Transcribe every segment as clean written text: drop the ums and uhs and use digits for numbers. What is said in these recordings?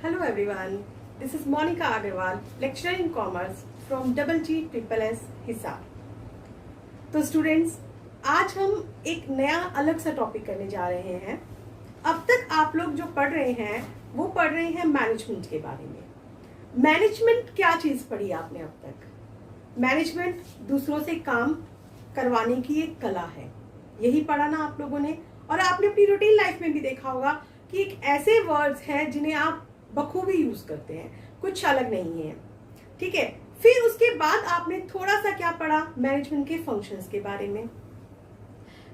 Hello everyone, this is Monica Agarwal, lecturer in commerce from GGSSS Hisar. तो students, आज हम एक नया अलग सा टॉपिक करने जा रहे हैं। अब तक आप लोग जो पढ़ रहे हैं वो पढ़ रहे हैं मैनेजमेंट के बारे में। मैनेजमेंट क्या चीज़ पढ़ी आपने अब तक? मैनेजमेंट दूसरों से काम करवाने की एक कला है, यही पढ़ा ना आप लोगों ने। और आपने अपनी रूटीन लाइफ में भी देखा होगा कि एक ऐसे वर्ड्स हैं जिन्हें आप बखूबी यूज करते हैं, कुछ अलग नहीं है, ठीक है। फिर उसके बाद आपने थोड़ा सा क्या पढ़ा, मैनेजमेंट के फंक्शंस के बारे में।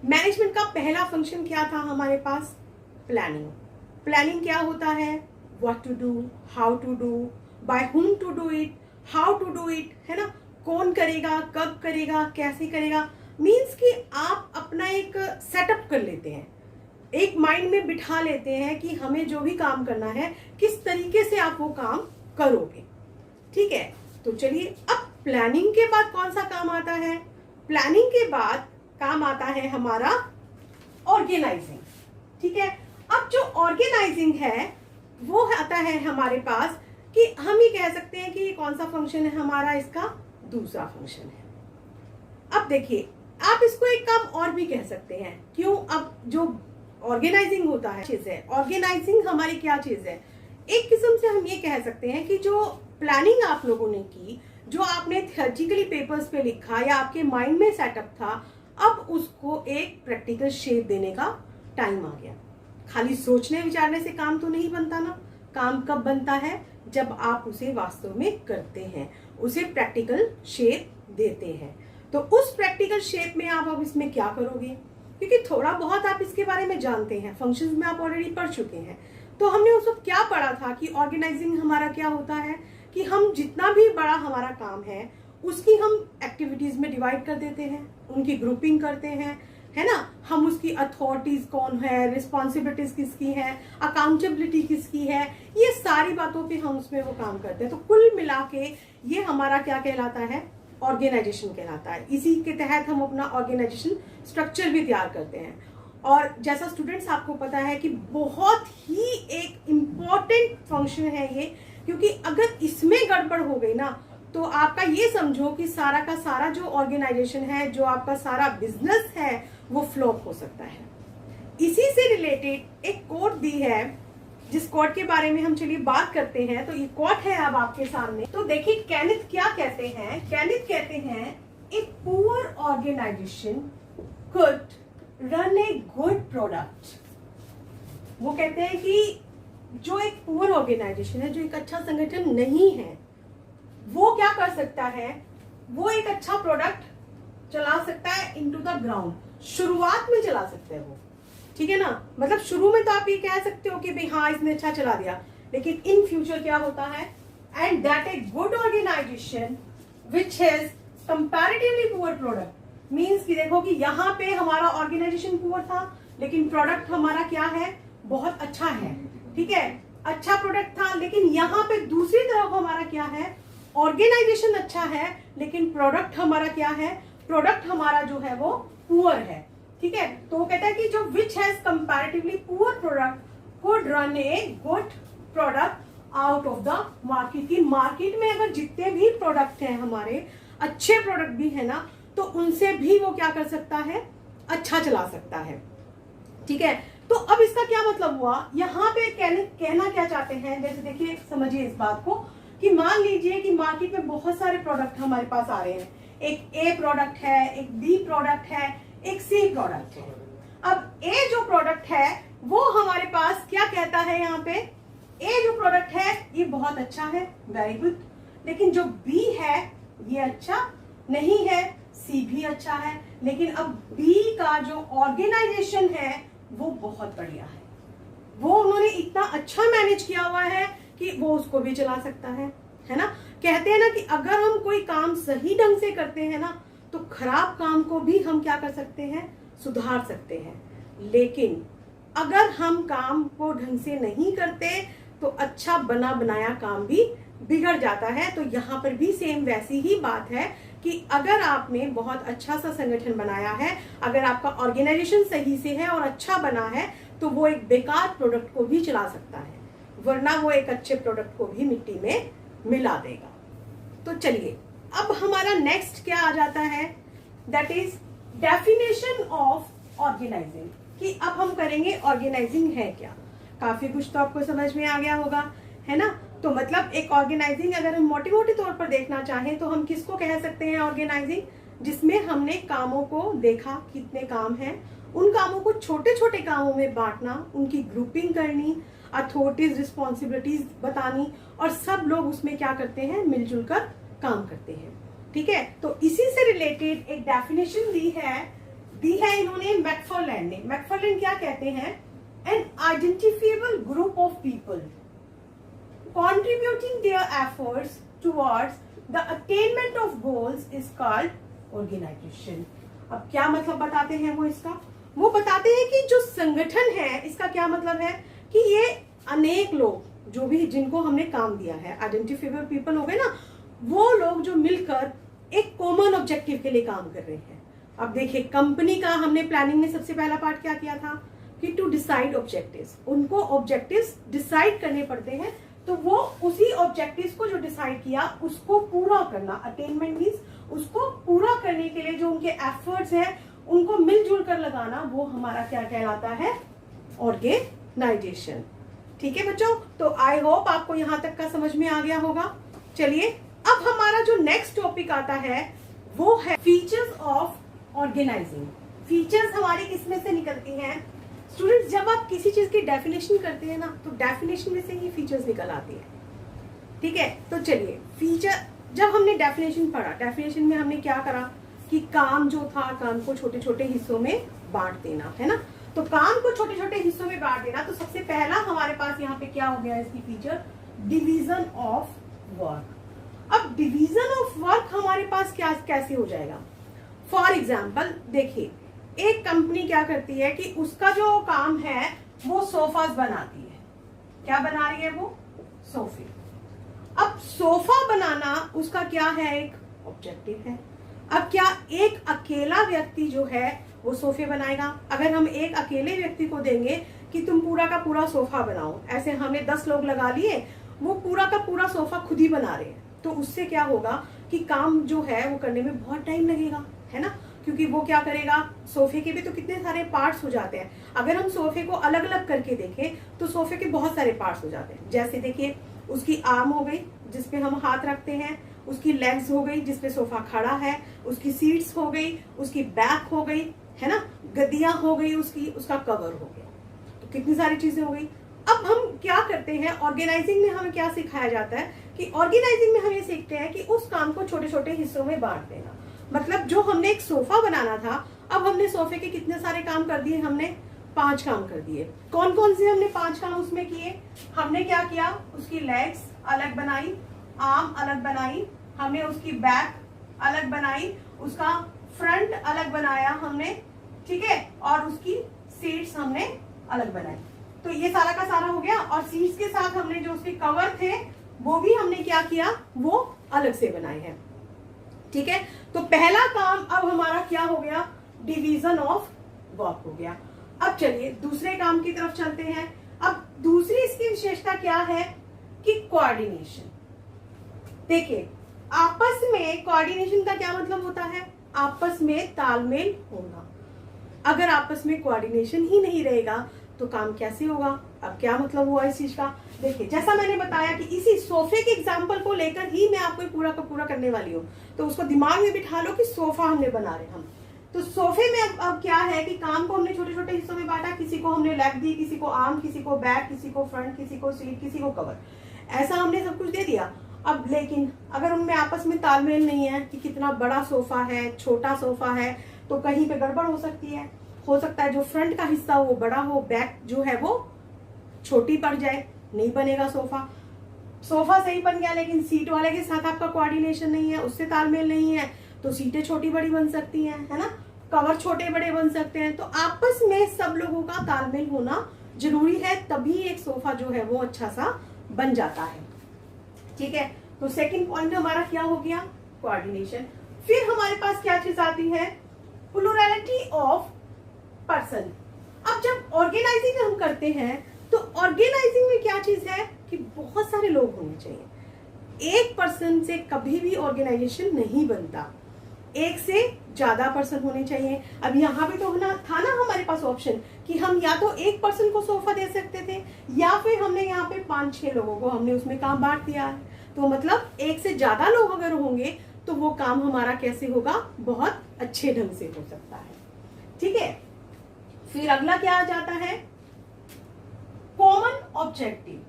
मैनेजमेंट का पहला फंक्शन क्या था हमारे पास? प्लानिंग। प्लानिंग क्या होता है? What to do, how to do, by whom to do it, how to do it, है ना। कौन करेगा, कब करेगा, कैसे करेगा। मीन्स कि आप अपना एक सेटअप कर लेते हैं, एक माइंड में बिठा लेते हैं कि हमें जो भी काम करना है किस तरीके से आप वो काम करोगे, ठीक है। तो चलिए, अब प्लानिंग के बाद कौन सा काम आता है? प्लानिंग के बाद काम आता है हमारा ऑर्गेनाइजिंग, ठीक है। अब जो ऑर्गेनाइजिंग है वो आता है हमारे पास कि हम ये कह सकते हैं कि ये कौन सा फंक्शन है हमारा, इसका दूसरा फंक्शन है। अब देखिए, आप इसको एक काम और भी कह सकते हैं। क्यों? अब जो ऑर्गेनाइजिंग होता है चीज है, ऑर्गेनाइजिंग हमारी क्या चीज है? एक किस्म से हम ये कह सकते हैं कि जो प्लानिंग आप लोगों ने की, जो आपने थियोरेटिकली पेपर्स पे लिखा या आपके माइंड में सेटअप था, अब उसको एक प्रैक्टिकल शेप देने का टाइम आ गया। खाली सोचने विचारने से काम तो नहीं बनता ना। काम कब बनता है? जब आप उसे वास्तव में करते हैं, उसे प्रैक्टिकल शेप देते हैं। तो उस प्रैक्टिकल शेप में आप अब इसमें क्या करोगे? क्योंकि थोड़ा बहुत आप इसके बारे में जानते हैं, फंक्शंस में आप ऑलरेडी पढ़ चुके हैं। तो हमने उस वक्त क्या पढ़ा था कि ऑर्गेनाइजिंग हमारा क्या होता है कि हम जितना भी बड़ा हमारा काम है उसकी हम एक्टिविटीज में डिवाइड कर देते हैं, उनकी ग्रुपिंग करते हैं, है ना। हम उसकी अथॉरिटीज कौन है, रिस्पॉन्सिबिलिटीज किसकी है, अकाउंटेबिलिटी किसकी है, ये सारी बातों पे हम उसमें वो काम करते हैं। तो कुल मिला के ये हमारा क्या कहलाता है? ऑर्गेनाइजेशन कहलाता है। इसी के तहत हम अपना ऑर्गेनाइजेशन स्ट्रक्चर भी तैयार करते हैं। और जैसा स्टूडेंट्स आपको पता है कि बहुत ही एक इम्पॉर्टेंट फंक्शन है ये, क्योंकि अगर इसमें गड़बड़ हो गई ना तो आपका ये समझो कि सारा का सारा जो ऑर्गेनाइजेशन है, जो आपका सारा बिजनेस है, वो फ्लॉप हो सकता है। इसी से रिलेटेड एक कोट दी है, जिस कोट के बारे में हम चलिए बात करते हैं। तो ये कोट है अब आपके सामने। तो देखिए, केनिथ क्या कहते हैं? केनिथ कहते हैं, a poor organisation could run a good product. वो कहते हैं कि जो एक पुअर ऑर्गेनाइजेशन है, जो एक अच्छा संगठन नहीं है, वो क्या कर सकता है? वो एक अच्छा प्रोडक्ट चला सकता है इनटू द ग्राउंड। शुरुआत में चला सकता है वो, ठीक है ना। मतलब शुरू में तो आप ये कह सकते हो कि भाई हाँ इसने अच्छा चला दिया, लेकिन इन फ्यूचर क्या होता है? And that a good organisation which has comparatively poor product. Means कि देखो कि यहाँ पे हमारा ऑर्गेनाइजेशन पुअर था, लेकिन प्रोडक्ट हमारा क्या है? बहुत अच्छा है, ठीक है। अच्छा प्रोडक्ट था, लेकिन यहाँ पे दूसरी तरफ हमारा क्या है? ऑर्गेनाइजेशन अच्छा है, लेकिन प्रोडक्ट हमारा क्या है? प्रोडक्ट हमारा जो है वो पुअर है, ठीक है। तो वो कहता है कि जो विच has comparatively poor product could run a good product out of the market. की मार्केट में अगर जितने भी प्रोडक्ट हैं हमारे, अच्छे प्रोडक्ट भी है ना, तो उनसे भी वो क्या कर सकता है? अच्छा चला सकता है, ठीक है। तो अब इसका क्या मतलब हुआ? यहाँ पे कहना क्या चाहते हैं? जैसे देखिए, समझिए इस बात को कि मान लीजिए कि मार्केट में बहुत सारे प्रोडक्ट हमारे पास आ रहे हैं। एक ए प्रोडक्ट है, एक बी प्रोडक्ट है, एक सी प्रोडक्ट है। अब ए जो प्रोडक्ट है वो हमारे पास क्या कहता है? यहाँ पे ए जो प्रोडक्ट है ये बहुत अच्छा है, वेरी गुड। लेकिन जो बी है ये अच्छा नहीं है, सी भी अच्छा है, लेकिन अब बी का जो ऑर्गेनाइजेशन है वो बहुत बढ़िया है। वो उन्होंने इतना अच्छा मैनेज किया हुआ है कि वो उसको भी चला सकता है ना। कहते हैं ना कि अगर हम कोई काम सही ढंग से करते हैं ना, तो खराब काम को भी हम क्या कर सकते हैं? सुधार सकते हैं। लेकिन अगर हम काम को ढंग से नहीं करते तो अच्छा बना बनाया काम भी बिगड़ जाता है। तो यहाँ पर भी सेम वैसी ही बात है कि अगर आपने बहुत अच्छा सा संगठन बनाया है, अगर आपका ऑर्गेनाइजेशन सही से है और अच्छा बना है, तो वो एक बेकार प्रोडक्ट को भी चला सकता है। वरना वो एक अच्छे प्रोडक्ट को भी मिट्टी में मिला देगा। तो चलिए अब हमारा नेक्स्ट क्या आ जाता है, that is definition of organising, कि अब हम करेंगे ऑर्गेनाइजिंग है क्या। काफी कुछ तो आपको समझ में आ गया होगा, है ना। तो मतलब एक ऑर्गेनाइजिंग अगर हम मोटे मोटे तौर पर देखना चाहें तो हम किसको कह सकते हैं ऑर्गेनाइजिंग, जिसमें हमने कामों को देखा कितने काम हैं, उन कामों को छोटे छोटे कामों में बांटना, उनकी ग्रुपिंग करनी, अथॉरिटीज रिस्पॉन्सिबिलिटीज बतानी, और सब लोग उसमें क्या करते हैं, मिलजुल कर काम करते हैं। ठीक है, तो इसी से रिलेटेड एक डेफिनेशन दी है इन्होंने मैकफार्लैंड ने। मैकफार्लैंड क्या कहते हैं, an identifiable group of people contributing their efforts towards the attainment of goals is called organization। अब क्या मतलब बताते हैं वो इसका, वो बताते हैं कि जो संगठन है इसका क्या मतलब है कि ये अनेक लोग जो भी जिनको हमने काम दिया है, आइडेंटिफाइबल पीपल हो गए ना, वो लोग जो मिलकर एक कॉमन ऑब्जेक्टिव के लिए काम कर रहे हैं। अब देखिए कंपनी का हमने प्लानिंग में सबसे पहला पार्ट क्या किया था कि टू डिसाइड ऑब्जेक्टिव्स, उनको ऑब्जेक्टिव्स डिसाइड करने पड़ते हैं, तो वो उसी ऑब्जेक्टिव्स को जो डिसाइड किया उसको पूरा करना, अटेनमेंट मींस उसको पूरा करने के लिए जो उनके एफर्ट्स हैं उनको मिलजुल कर लगाना, वो हमारा क्या कहलाता है, ऑर्गेनाइजेशन। ठीक है बच्चों, तो आई होप आपको यहां तक का समझ में आ गया होगा। चलिए अब हमारा जो नेक्स्ट टॉपिक आता है वो है फीचर्स ऑफ ऑर्गेनाइजिंग। फीचर्स हमारी किसमें से निकलती हैं स्टूडेंट्स, जब आप किसी चीज की डेफिनेशन करते हैं ना तो डेफिनेशन में से ही फीचर्स निकल आती है। ठीक है, तो चलिए फीचर, जब हमने डेफिनेशन पढ़ा, डेफिनेशन में हमने क्या करा कि काम जो था, काम को छोटे छोटे हिस्सों में बांट देना, है ना। तो काम को छोटे छोटे हिस्सों में बांट देना, तो सबसे पहला हमारे पास यहाँ पे क्या हो गया इसकी फीचर, डिवीजन ऑफ वर्क। अब डिवीजन ऑफ वर्क हमारे पास क्या कैसे हो जाएगा, फॉर एग्जाम्पल देखिए एक कंपनी क्या करती है कि उसका जो काम है वो सोफास बनाती है। क्या बना रही है वो, सोफे। अब सोफा बनाना उसका क्या है, एक ऑब्जेक्टिव है। अब क्या एक अकेला व्यक्ति जो है वो सोफे बनाएगा? अगर हम एक अकेले व्यक्ति को देंगे कि तुम पूरा का पूरा सोफा बनाओ, ऐसे हमने 10 लोग लगा लिए, वो पूरा का पूरा सोफा खुद ही बना रहे हैं, तो उससे क्या होगा कि काम जो है वो करने में बहुत टाइम लगेगा, है ना। क्योंकि वो क्या करेगा, सोफे के भी तो कितने सारे पार्ट्स हो जाते हैं। अगर हम सोफे को अलग अलग करके देखें तो सोफे के बहुत सारे पार्ट्स हो जाते हैं। जैसे देखिए उसकी आर्म हो गई जिसपे हम हाथ रखते हैं, उसकी लेग्स हो गई जिसपे सोफा खड़ा है, उसकी सीट्स हो गई, उसकी बैक हो गई, है ना, गद्दियां हो गई, उसका कवर हो गया, तो कितनी सारी चीजें हो गई। अब हम क्या करते हैं, ऑर्गेनाइजिंग में हमें क्या सिखाया जाता है कि ऑर्गेनाइजिंग में हम ये सीखते हैं कि उस काम को छोटे छोटे हिस्सों में बांट देना। मतलब जो हमने एक सोफा बनाना था, अब हमने सोफे के कितने सारे काम कर दिए, हमने 5 काम कर दिए। कौन कौन से हमने 5 काम उसमें किए, हमने क्या किया, उसकी लेग्स अलग बनाई, आर्म अलग बनाई, हमने उसकी बैक अलग बनाई, उसका फ्रंट अलग बनाया हमने, ठीक है, और उसकी सीट्स हमने अलग बनाई। तो ये सारा का सारा हो गया, और सीट्स के साथ हमने जो उसके कवर थे वो भी हमने क्या किया, वो अलग से बनाए हैं। ठीक है, तो पहला काम अब हमारा क्या हो गया, डिवीजन ऑफ वर्क हो गया। अब चलिए दूसरे काम की तरफ चलते हैं। अब दूसरी इसकी विशेषता क्या है कि कोऑर्डिनेशन। देखिए आपस में कोऑर्डिनेशन का क्या मतलब होता है, आपस में तालमेल होना। अगर आपस में कोऑर्डिनेशन ही नहीं रहेगा तो काम कैसे होगा। अब क्या मतलब हुआ इस चीज का, देखिए जैसा मैंने बताया कि इसी सोफे के एग्जाम्पल को लेकर ही मैं आपको पूरा का पूरा करने वाली हूँ, तो उसको दिमाग में बिठा लो कि सोफा हमने बना रहे हम। तो सोफे में अब क्या है कि काम को हमने छोटे छोटे हिस्सों में बांटा, किसी को हमने लेग दी, किसी को आर्म, किसी को बैक, किसी को फ्रंट, किसी को सीट, किसी को कवर, ऐसा हमने सब कुछ दे दिया। अब लेकिन अगर उनमें आपस में तालमेल नहीं है कि कितना बड़ा सोफा है, छोटा सोफा है, तो कहीं पे गड़बड़ हो सकती है। हो सकता है जो फ्रंट का हिस्सा वो बड़ा हो, बैक जो है वो छोटी पड़ जाए, नहीं बनेगा सोफा। सोफा सही बन गया लेकिन सीट वाले के साथ आपका कोऑर्डिनेशन नहीं है, उससे तालमेल नहीं है, तो सीटें छोटी बड़ी बन सकती हैं, है ना, कवर छोटे बड़े बन सकते हैं। तो आपस में सब लोगों का तालमेल होना जरूरी है, तभी एक सोफा जो है वो अच्छा सा बन जाता है। ठीक है, तो सेकंड पॉइंट हमारा क्या हो गया, कोऑर्डिनेशन। फिर हमारे पास क्या चीज आती है, प्लुरैलिटी ऑफ पर्सन। अब जब ऑर्गेनाइजिंग हम करते हैं तो ऑर्गेनाइजिंग में क्या चीज है कि बहुत सारे लोग होने चाहिए। एक पर्सन से कभी भी ऑर्गेनाइजेशन नहीं बनता, एक से ज्यादा पर्सन होने चाहिए। अब यहाँ पे तो था ना हमारे पास ऑप्शन कि हम या तो एक पर्सन को सोफा दे सकते थे या फिर हमने यहाँ पे 5-6 लोगों को हमने उसमें काम बांट दिया है। तो मतलब एक से ज्यादा लोग अगर होंगे तो वो काम हमारा कैसे होगा, बहुत अच्छे ढंग से हो सकता है। ठीक है, फिर अगला क्या आ जाता है, कॉमन ऑब्जेक्टिव।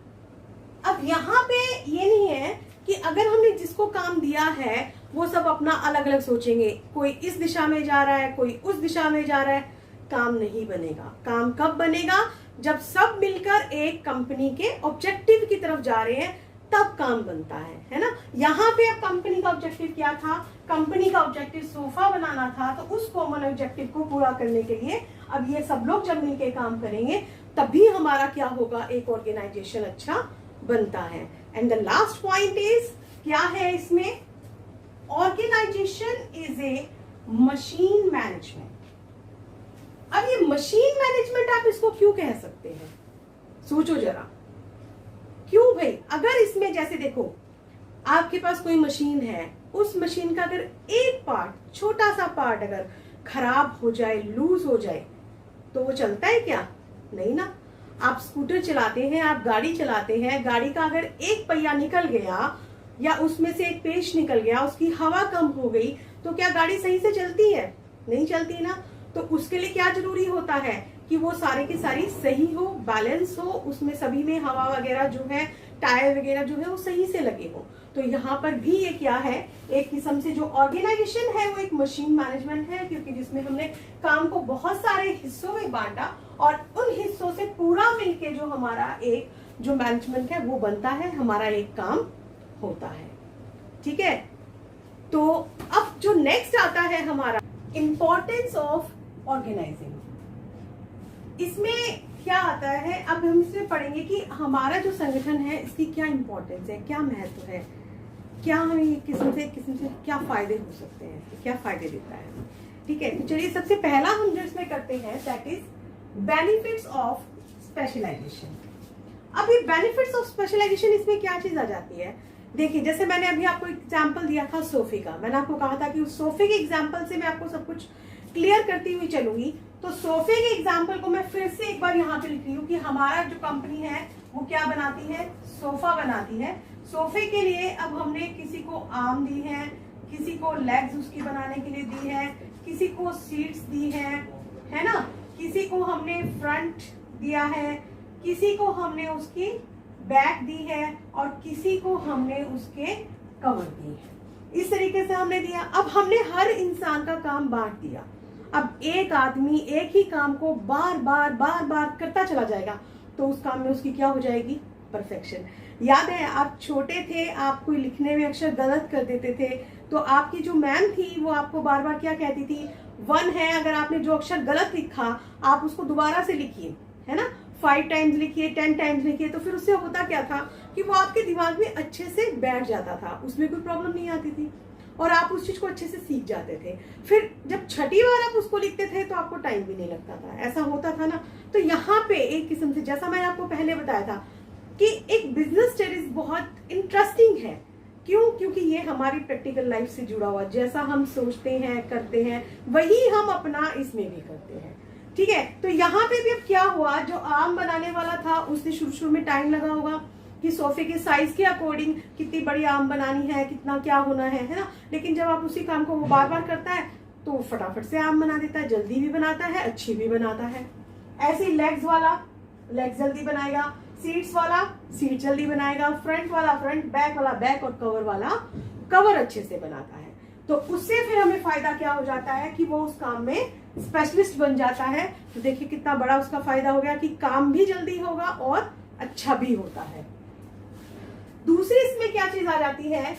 अब यहाँ पे ये नहीं है कि अगर हमने जिसको काम दिया है वो सब अपना अलग अलग सोचेंगे, कोई इस दिशा में जा रहा है कोई उस दिशा में जा रहा है, काम नहीं बनेगा। काम कब बनेगा, जब सब मिलकर एक कंपनी के ऑब्जेक्टिव की तरफ जा रहे हैं, तब काम बनता है ना। यहाँ पे अब कंपनी का ऑब्जेक्टिव क्या था, कंपनी का ऑब्जेक्टिव सोफा बनाना था, तो उस कॉमन ऑब्जेक्टिव को पूरा करने के लिए अब ये सब लोग जब मिलकर काम करेंगे तभी हमारा क्या होगा, एक ऑर्गेनाइजेशन अच्छा बनता है। And the last point is क्या है इसमें, organisation is a machine management. अब ये मशीन मैनेजमेंट आप इसको क्यों कह सकते हैं, सोचो जरा, क्यों भाई। अगर इसमें जैसे देखो आपके पास कोई मशीन है, उस मशीन का अगर एक पार्ट, छोटा सा पार्ट अगर खराब हो जाए, लूज हो जाए, तो वो चलता है क्या, नहीं ना। आप स्कूटर चलाते हैं, आप गाड़ी चलाते हैं, गाड़ी का अगर एक पहिया निकल गया या उसमें से एक पेच निकल गया, उसकी हवा कम हो गई, तो क्या गाड़ी सही से चलती है, नहीं चलती ना। तो उसके लिए क्या जरूरी होता है कि वो सारे की सारी सही हो, बैलेंस हो, उसमें सभी में हवा वगैरह जो है, टायर वगैरह जो है वो सही से लगे हो। तो यहाँ पर भी ये क्या है, एक किस्म से जो ऑर्गेनाइजेशन है वो एक मशीन मैनेजमेंट है, क्योंकि जिसमें हमने काम को बहुत सारे हिस्सों में बांटा और उन हिस्सों से पूरा मिलके जो हमारा एक जो मैनेजमेंट है वो बनता है, हमारा एक काम होता है। ठीक है, तो अब जो नेक्स्ट आता है हमारा इंपॉर्टेंस ऑफ ऑर्गेनाइजिंग। इसमें क्या आता है, अब हम इसमें पढ़ेंगे कि हमारा जो संगठन है इसकी क्या इंपॉर्टेंस है, क्या महत्व है, क्या हमें किस्म से क्या फायदे हो सकते हैं, क्या फायदे देता है। ठीक है, तो चलिए सबसे पहला हम जो इसमें करते हैं that is benefits of specialisation. अब ये बेनिफिट्स ऑफ स्पेशलाइजेशन, इसमें क्या चीज आ जाती है, देखिए जैसे मैंने अभी आपको एग्जाम्पल दिया था सोफे का, मैंने आपको कहा था कि उस सोफे के एग्जाम्पल से मैं आपको सब कुछ क्लियर करती हुई चलूंगी। तो सोफे के एग्जाम्पल को मैं फिर से एक बार यहाँ पे लिख रही हूँ कि हमारा जो कंपनी है वो क्या बनाती है, सोफा बनाती है। सोफे के लिए अब हमने किसी को आर्म दी है, किसी को लेग्स उसकी बनाने के लिए दी है, किसी को सीट्स दी है ना, किसी को हमने फ्रंट दिया है, किसी को हमने उसकी बैक दी है और किसी को हमने उसके कवर दी है। इस तरीके से हमने दिया। अब हमने हर इंसान का काम बांट दिया। अब एक आदमी एक ही काम को बार बार करता चला जाएगा तो उस काम में उसकी क्या हो जाएगी, परफेक्शन। याद है आप छोटे थे, आप कोई लिखने में अक्षर गलत कर देते थे तो आपकी जो मैम थी वो आपको बार बार क्या कहती थी, 1 है, अगर आपने जो अक्षर गलत लिखा आप उसको दोबारा से लिखिए, है ना, 5 टाइम्स लिखिए, 10 टाइम्स लिखिए। तो फिर उससे होता क्या था कि वो आपके दिमाग में अच्छे से बैठ जाता था, उसमें कोई प्रॉब्लम नहीं आती थी और आप उस चीज को अच्छे से सीख जाते थे। फिर जब छठी बार आप उसको लिखते थे तो आपको टाइम भी नहीं लगता था, ऐसा होता था ना। तो यहाँ पे एक किस्म से जैसा मैंने आपको पहले बताया था कि एक बिजनेस स्टडीज बहुत इंटरेस्टिंग है। क्यों? क्योंकि ये हमारी प्रैक्टिकल लाइफ से जुड़ा हुआ, जैसा हम सोचते हैं करते हैं वही हम अपना इसमें भी करते हैं। ठीक है, तो यहाँ पे भी अब क्या हुआ, जो आम बनाने वाला था उसने शुरू में टाइम लगा होगा कि सोफे के साइज के अकॉर्डिंग कितनी बड़ी आम बनानी है, कितना क्या होना है ना। लेकिन जब आप उसी काम को वो बार बार करता है तो फटाफट से आम बना देता है, जल्दी भी बनाता है, अच्छी भी बनाता है। ऐसे लेग्स वाला लेग्स जल्दी बनाएगा, सीट्स वाला सीट जल्दी बनाएगा, फ्रंट वाला फ्रंट, बैक वाला बैक और कवर वाला कवर अच्छे से बनाता है। तो उससे फिर हमें फायदा क्या हो जाता है कि वो उस काम में स्पेशलिस्ट बन जाता है। तो देखिए कितना बड़ा उसका फायदा हो गया कि काम भी जल्दी होगा और अच्छा भी होता है। दूसरी इसमें क्या चीज आ जाती है,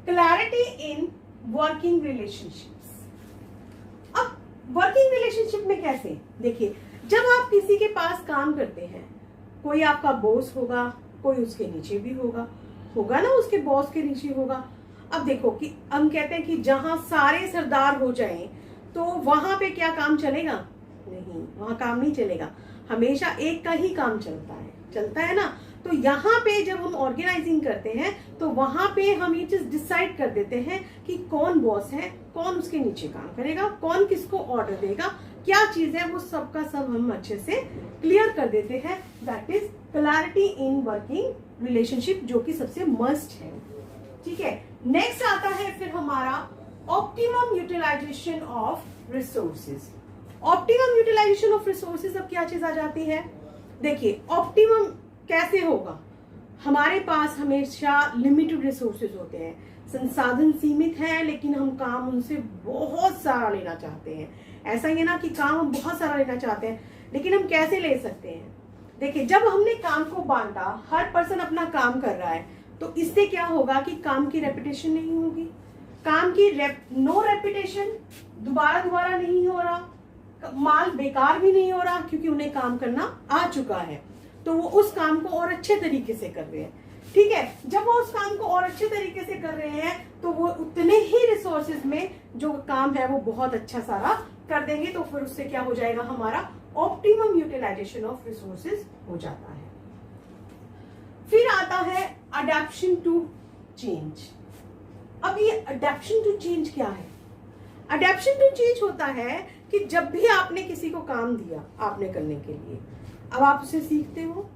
क्लैरिटी इन वर्किंग रिलेशनशिप्स। अब वर्किंग रिलेशनशिप में कैसे, देखिए जब आप किसी के पास काम करते हैं, कोई आपका बॉस होगा, कोई उसके नीचे भी होगा ना, उसके बॉस के नीचे होगा। अब देखो कि हम कहते हैं कि जहां सारे सरदार हो जाएं तो वहां पे क्या काम चलेगा, नहीं, वहां काम नहीं चलेगा, हमेशा एक का ही काम चलता चलता है ना। तो यहाँ पे जब हम ऑर्गेनाइजिंग करते हैं तो वहां पे हम ये चीज डिसाइड कर देते हैं कि कौन बॉस है, कौन उसके नीचे काम करेगा, कौन किसको ऑर्डर देगा, क्या चीज है, वो सबका सब हम अच्छे से क्लियर कर देते हैं। That is clarity in working relationship, जो कि सबसे मस्ट है। ठीक है, नेक्स्ट आता है फिर हमारा optimum utilisation of resources. Optimum utilisation of resources, अब क्या चीज आ जाती है? देखिए, ऑप्टिमम कैसे होगा? हमारे पास हमेशा लिमिटेड रिसोर्सेज होते हैं, संसाधन सीमित है, लेकिन हम काम उनसे बहुत सारा लेना चाहते हैं। ऐसा ही है ना कि काम हम बहुत सारा लेना चाहते हैं, लेकिन हम कैसे ले सकते हैं? देखिए, जब हमने काम को बांटा, हर पर्सन अपना काम कर रहा है, तो इससे क्या होगा कि काम की रेपिटेशन नहीं होगी। काम की नो रेपिटेशन, दोबारा दोबारा नहीं हो रहा, माल बेकार भी नहीं हो रहा, क्योंकि उन्हें काम करना आ चुका है, तो वो उस काम को और अच्छे तरीके से कर रहे हैं। ठीक है, जब वो उस काम को और अच्छे तरीके से कर रहे हैं तो वो उतने ही रिसोर्सेज में जो काम है वो बहुत अच्छा सारा कर देंगे, तो फिर उससे क्या हो जाएगा? हमारा ऑप्टिमम यूटिलाइजेशन ऑफ रिसोर्सेज हो जाता है। फिर आता है अडैप्शन टू चेंज। अब ये अडैप्शन टू चेंज क्या है? अडैप्शन टू चेंज होता है कि जब भी आपने किसी को काम दिया आपने करने के लिए, अब आप उसे सीखते हो,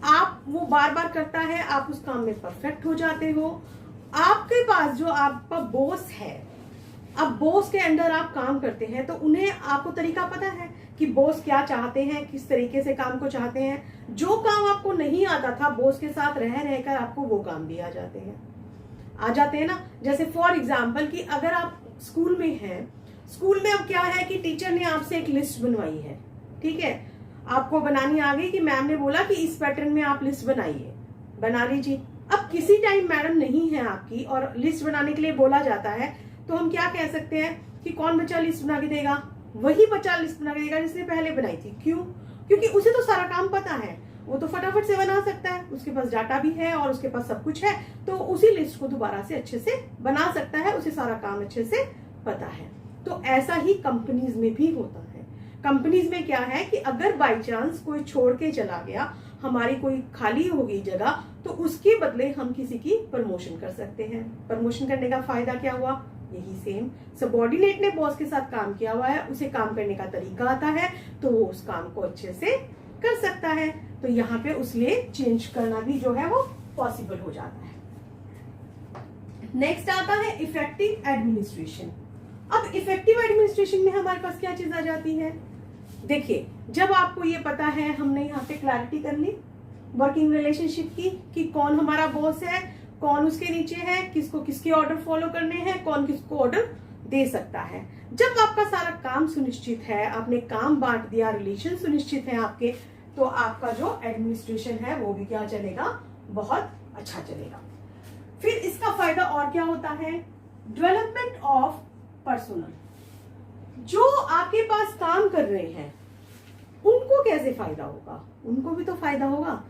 आप वो बार बार करता है, आप उस काम में परफेक्ट हो जाते हो। आपके पास जो आपका बॉस है, अब बॉस के अंडर आप काम करते हैं, तो उन्हें आपको तरीका पता है कि बॉस क्या चाहते हैं, किस तरीके से काम को चाहते हैं। जो काम आपको नहीं आता था, बॉस के साथ रह रहकर आपको वो काम भी आ जाते हैं ना। जैसे फॉर एग्जाम्पल कि अगर आप स्कूल में हैं, स्कूल में अब क्या है कि टीचर ने आपसे एक लिस्ट बनवाई है, ठीक है, आपको बनानी आ गई कि मैम ने बोला कि इस पैटर्न में आप लिस्ट बनाइए, बना लीजिए। अब किसी टाइम मैडम नहीं है आपकी और लिस्ट बनाने के लिए बोला जाता है, तो हम क्या कह सकते हैं कि कौन बच्चा लिस्ट बना के देगा? वही बच्चा लिस्ट बना के देगा जिसने पहले बनाई थी। क्यों? क्योंकि उसे तो सारा काम पता है, वो तो फटाफट से बना सकता है, उसके पास डाटा भी है और उसके पास सब कुछ है, तो उसी लिस्ट को दोबारा से अच्छे से बना सकता है, उसे सारा काम अच्छे से पता है। तो ऐसा ही कंपनीज में भी होता है। कंपनीज में क्या है कि अगर बाय चांस कोई छोड़ के चला गया, हमारी कोई खाली हो गई जगह, तो उसके बदले हम किसी की प्रमोशन कर सकते हैं। प्रमोशन करने का फायदा क्या हुआ? यही सेम, सबऑर्डिनेट ने बॉस के साथ काम किया हुआ है, उसे काम करने का तरीका आता है, तो वो उस काम को अच्छे से कर सकता है। तो यहाँ पे उसलिए चेंज करना भी जो है वो पॉसिबल हो जाता है। नेक्स्ट आता है इफेक्टिव एडमिनिस्ट्रेशन। अब इफेक्टिव एडमिनिस्ट्रेशन में हमारे पास क्या चीज आ जाती है? देखिए, जब आपको ये पता है, हमने यहाँ पे क्लैरिटी कर ली वर्किंग रिलेशनशिप की कि कौन हमारा बॉस है, कौन उसके नीचे है, किसको किसके ऑर्डर फॉलो करने हैं, कौन किसको ऑर्डर दे सकता है। जब आपका सारा काम सुनिश्चित है, आपने काम बांट दिया, रिलेशन सुनिश्चित है आपके, तो आपका जो एडमिनिस्ट्रेशन है वो भी क्या चलेगा? बहुत अच्छा चलेगा। फिर इसका फायदा और क्या होता है? Development of personal. जो आपके पास काम कर रहे हैं उनको कैसे फायदा होगा? उनको भी तो फायदा होगा।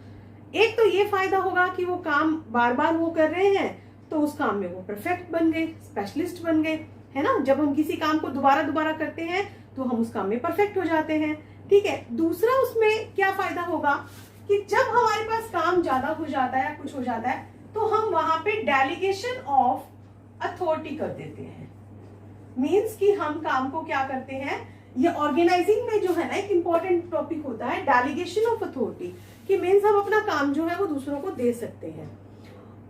एक तो ये फायदा होगा कि वो काम बार बार वो कर रहे हैं, तो उस काम में वो परफेक्ट बन गए, स्पेशलिस्ट बन गए, है ना। जब हम किसी काम को दोबारा दोबारा करते हैं तो हम उस काम में परफेक्ट हो जाते हैं। ठीक है, दूसरा उसमें क्या फायदा होगा कि जब हमारे पास काम ज्यादा हो जाता है, कुछ हो जाता है, तो हम वहां पे डेलीगेशन ऑफ अथॉरिटी कर देते हैं। मीन्स कि हम काम को क्या करते हैं, ये ऑर्गेनाइजिंग में जो है ना एक इंपॉर्टेंट टॉपिक होता है डेलीगेशन ऑफ अथॉरिटी, कि मीन्स हम अपना काम जो है वो दूसरों को दे सकते हैं।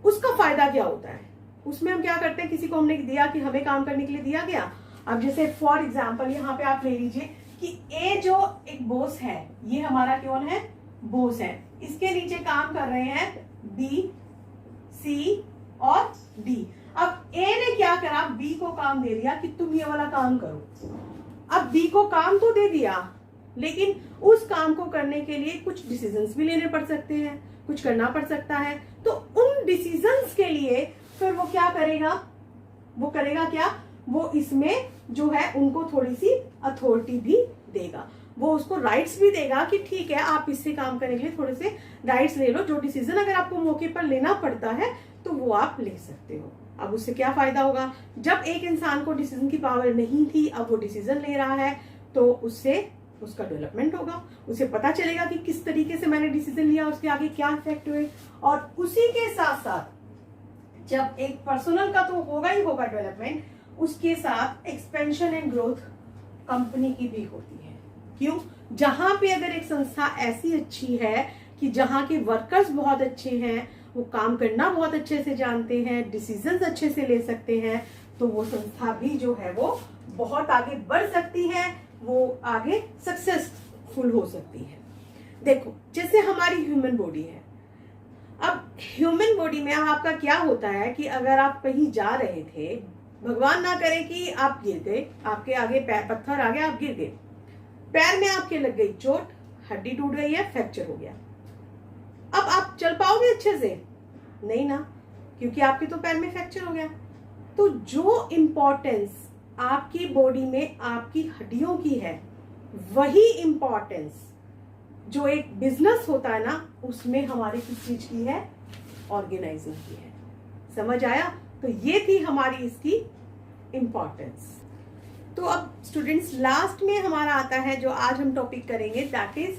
उसका फायदा क्या होता है? उसमें हम क्या करते हैं, किसी को हमने दिया कि हमें काम करने के लिए दिया गया। अब जैसे फॉर एग्जाम्पल यहाँ पे आप ले लीजिए कि ए जो एक बॉस है, ये हमारा कौन है? बॉस है। इसके नीचे काम कर रहे हैं बी, सी और डी। अब ए ने क्या करा? बी को काम दे दिया कि तुम ये वाला काम करो। अब बी को काम तो दे दिया, लेकिन उस काम को करने के लिए कुछ डिसीजंस भी लेने पड़ सकते हैं, कुछ करना पड़ सकता है। तो उन डिसीजंस के लिए फिर वो क्या करेगा? वो करेगा क्या? वो इसमें जो है उनको थोड़ी सी अथॉरिटी भी देगा, वो उसको राइट्स भी देगा कि ठीक है, आप इससे काम करने के लिए थोड़े से राइट्स ले लो। जो डिसीजन अगर आपको मौके पर लेना पड़ता है तो वो आप ले सकते हो। अब उससे क्या फायदा होगा? जब एक इंसान को डिसीजन की पावर नहीं थी, अब वो डिसीजन ले रहा है, तो उससे उसका डेवलपमेंट होगा, उसे पता चलेगा कि किस तरीके से मैंने डिसीजन लिया, उसके आगे क्या इफेक्ट हुए। और उसी के साथ साथ जब एक पर्सनल का तो होगा ही होगा डेवलपमेंट, उसके साथ एक्सपेंशन एंड ग्रोथ कंपनी की भी होती है। क्यों? जहां पे अगर एक संस्था ऐसी अच्छी है कि जहां के वर्कर्स बहुत अच्छे हैं, वो काम करना बहुत अच्छे से जानते हैं, डिसीजंस अच्छे से ले सकते हैं, तो वो संस्था भी जो है वो बहुत आगे बढ़ सकती है, वो आगे सक्सेसफुल हो सकती है। देखो, जैसे हमारी ह्यूमन बॉडी है, अब ह्यूमन बॉडी में आपका क्या होता है कि अगर आप कहीं जा रहे थे, भगवान ना करे कि आप गिर गए, आपके आगे पैर पत्थर आ गया, आप गिर गए, पैर में आपके लग गई चोट, हड्डी टूट गई है, फ्रैक्चर हो गया, अब आप चल पाओगे अच्छे से? नहीं ना, क्योंकि आपके तो पैर में फ्रैक्चर हो गया। तो जो इंपॉर्टेंस आपकी बॉडी में आपकी हड्डियों की है, वही इंपॉर्टेंस जो एक बिजनेस होता है ना, उसमें हमारी किस चीज की है? ऑर्गेनाइजिंग की है। समझ आया? तो ये थी हमारी इसकी इंपॉर्टेंस। तो अब स्टूडेंट्स, लास्ट में हमारा आता है जो आज हम टॉपिक करेंगे, दैट इज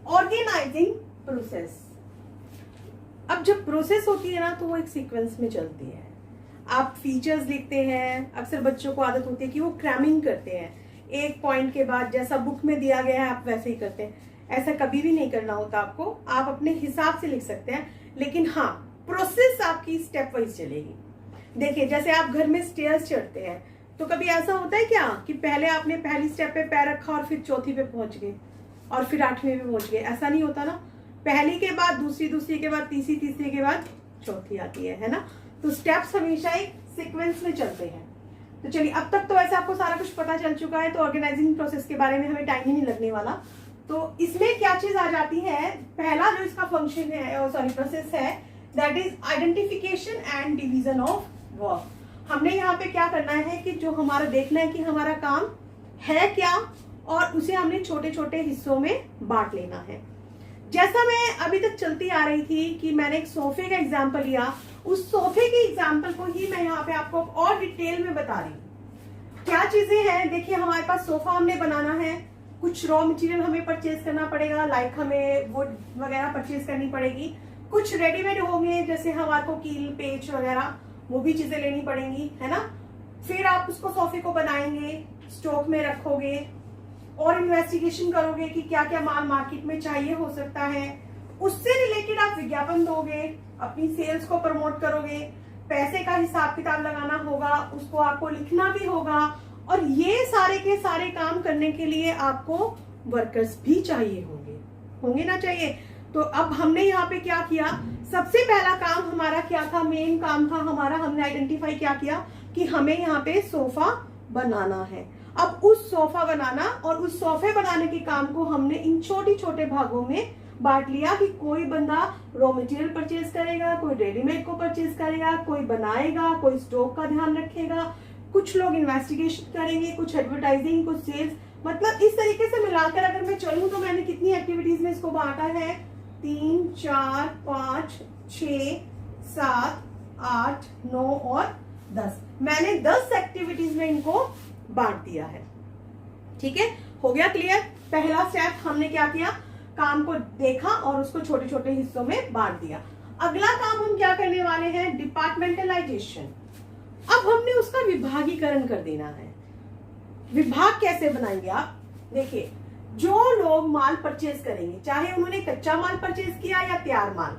ऑर्गेनाइजिंग प्रोसेस। अब जब प्रोसेस होती है ना, तो वो एक सीक्वेंस में चलती है। आप फीचर्स लिखते हैं, अक्सर बच्चों को आदत होती है कि वो क्रैमिंग करते हैं, एक पॉइंट के बाद जैसा बुक में दिया गया है आप वैसे ही करते हैं। ऐसा कभी भी नहीं करना होता आपको, आप अपने हिसाब से लिख सकते हैं, लेकिन हाँ, प्रोसेस आपकी स्टेप वाइज चलेगी। देखिए, जैसे आप घर में स्टेयर्स चढ़ते हैं, तो कभी ऐसा होता है क्या कि पहले आपने पहली स्टेप पे पैर रखा और फिर चौथी पे पहुंच गए और फिर 8वीं पे पहुंच गए? ऐसा नहीं होता ना। पहली के बाद दूसरी, दूसरी के बाद तीसरी, तीसरी के बाद चौथी आती है ना। तो स्टेप्स हमेशा एक सीक्वेंस में चलते हैं। तो चलिए, अब तक तो वैसे आपको सारा कुछ पता चल चुका है, तो ऑर्गेनाइजिंग प्रोसेस के बारे में हमें टाइम ही नहीं लगने वाला। तो इसमें क्या चीज आ जाती है? पहला जो इसका फंक्शन है, प्रोसेस है, that is identification and division of work. हमने यहाँ पे क्या करना है कि जो हमारा देखना है कि हमारा काम है क्या, और उसे हमने छोटे छोटे हिस्सों में बांट लेना है। जैसा मैं अभी तक चलती आ रही थी कि मैंने एक सोफे का एग्जाम्पल लिया, उस सोफे के एग्जाम्पल को ही मैं यहाँ पे आपको और डिटेल में बता रही हूँ। क्या चीजें हैं? देखिए, हमारे पास सोफा हमने बनाना है, कुछ रॉ मटेरियल हमें परचेज करना पड़ेगा, लाइक हमें वुड वगैरह परचेज करनी पड़ेगी। कुछ रेडीमेड होंगे, जैसे हमारे को कील, पेच वगैरह, वो भी चीजें लेनी पड़ेंगी, है ना। फिर आप उसको सोफे को बनाएंगे, स्टॉक में रखोगे और इन्वेस्टिगेशन करोगे कि क्या क्या माल मार्केट में चाहिए हो सकता है। उससे रिलेटेड आप विज्ञापन दोगे, अपनी सेल्स को प्रमोट करोगे, पैसे का हिसाब किताब लगाना होगा, उसको आपको लिखना भी होगा, और ये सारे के सारे काम करने के लिए आपको वर्कर्स भी चाहिए होंगे ना चाहिए। तो अब हमने यहाँ पे क्या किया? सबसे पहला काम हमारा क्या था? मेन काम था हमारा, हमने आइडेंटिफाई क्या किया कि हमें यहाँ पे सोफा बनाना है। अब उस सोफा बनाना और उस सोफे बनाने के काम को हमने इन छोटे छोटे भागों में बांट लिया कि कोई बंदा रॉ मटेरियल परचेज करेगा, कोई रेडीमेड को परचेज करेगा, कोई बनाएगा, कोई स्टॉक का ध्यान रखेगा, कुछ लोग इन्वेस्टिगेशन करेंगे, कुछ एडवर्टाइजिंग, कुछ सेल्स। मतलब इस तरीके से मिलाकर अगर मैं चलूं तो मैंने कितनी एक्टिविटीज में इसको बांटा है? 3, 4, 5, 6, 7, 8, 9 और 10। मैंने 10 एक्टिविटीज में इनको बांट दिया है। ठीक है, हो गया क्लियर? पहला स्टेप हमने क्या किया? काम को देखा और उसको छोटे छोटे हिस्सों में बांट दिया। अगला काम हम क्या करने वाले हैं? डिपार्टमेंटलाइजेशन। अब हमने उसका विभागीकरण कर देना है। विभाग कैसे बनाएंगे आप? देखिए, जो लोग माल परचेज करेंगे, चाहे उन्होंने कच्चा माल परचेज किया या तैयार माल,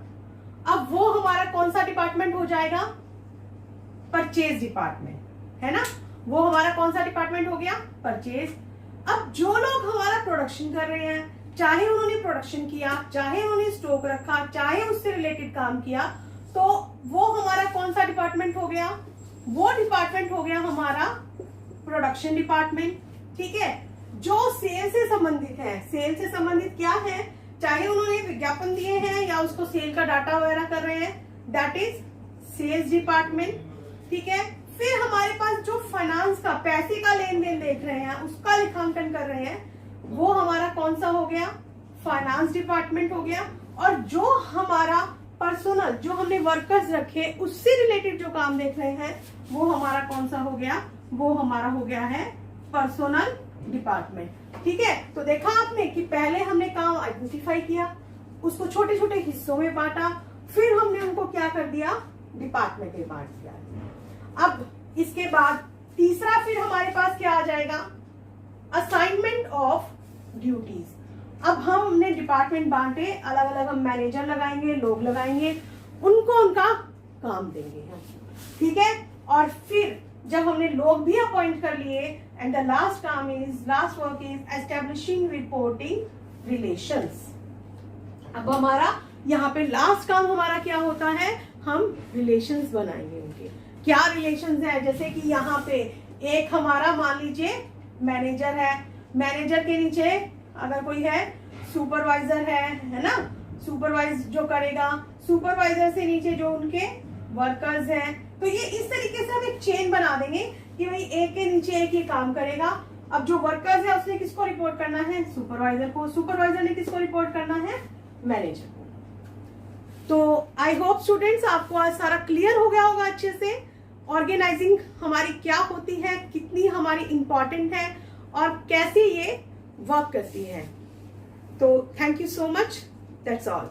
अब वो हमारा कौन सा डिपार्टमेंट हो जाएगा? परचेज डिपार्टमेंट, है ना। वो हमारा कौन सा डिपार्टमेंट हो गया? परचेज। अब जो लोग हमारा प्रोडक्शन कर रहे हैं, चाहे उन्होंने प्रोडक्शन किया, चाहे उन्होंने स्टॉक रखा, चाहे उससे रिलेटेड काम किया, तो वो हमारा कौन सा डिपार्टमेंट हो गया? वो डिपार्टमेंट हो गया हमारा प्रोडक्शन डिपार्टमेंट। ठीक है। जो सेल से संबंधित है, सेल से संबंधित क्या है? चाहे उन्होंने विज्ञापन दिए हैं या उसको सेल का डाटा वगैरह कर रहे हैं, दैट इज सेल्स डिपार्टमेंट। ठीक है। फिर हमारे पास जो फाइनेंस का, पैसे का लेन देन देख रहे हैं, उसका लेखांकन कर रहे हैं, वो हमारा कौन सा हो गया? फाइनेंस डिपार्टमेंट हो गया। और जो हमारा पर्सनल, जो हमने वर्कर्स रखे, उससे रिलेटेड जो काम देख रहे हैं, वो हमारा कौन सा हो गया? वो हमारा हो गया है पर्सनल डिपार्टमेंट। ठीक है, तो देखा आपने कि पहले हमने काम आइडेंटिफाई किया, उसको छोटे छोटे हिस्सों में बांटा, फिर हमने उनको क्या कर दिया, डिपार्टमेंट में बांट दिया। अब इसके बाद तीसरा फिर हमारे पास क्या आ जाएगा, असाइनमेंट ऑफ ड्यूटीज। अब हमने डिपार्टमेंट बांटे, अलग अलग हम मैनेजर लगाएंगे, लोग लगाएंगे, उनको उनका काम देंगे हम। ठीक है, और फिर जब हमने लोग भी अपॉइंट कर लिए, and the last work is establishing reporting relations. अब हमारा यहाँ पे लास्ट काम हमारा क्या होता है, हम रिलेशंस बनाएंगे उनके। क्या रिलेशंस है, जैसे कि यहाँ पे एक हमारा मान लीजिए मैनेजर है, मैनेजर के नीचे अगर कोई है सुपरवाइजर है ना, सुपरवाइज जो करेगा, सुपरवाइजर से नीचे जो उनके वर्कर्स हैं। तो ये इस तरीके से हम एक चेन बना देंगे कि भाई एक के नीचे एक ही काम करेगा। अब जो वर्कर्स है उसने किसको रिपोर्ट करना है, सुपरवाइजर को, सुपरवाइजर ने किसको रिपोर्ट करना है, मैनेजर को। तो आई होप स्टूडेंट्स आपको आज सारा क्लियर हो गया होगा अच्छे से, ऑर्गेनाइजिंग हमारी क्या होती है, कितनी हमारी इंपॉर्टेंट है और कैसे ये वर्क करती है। तो thank you so much, that's all.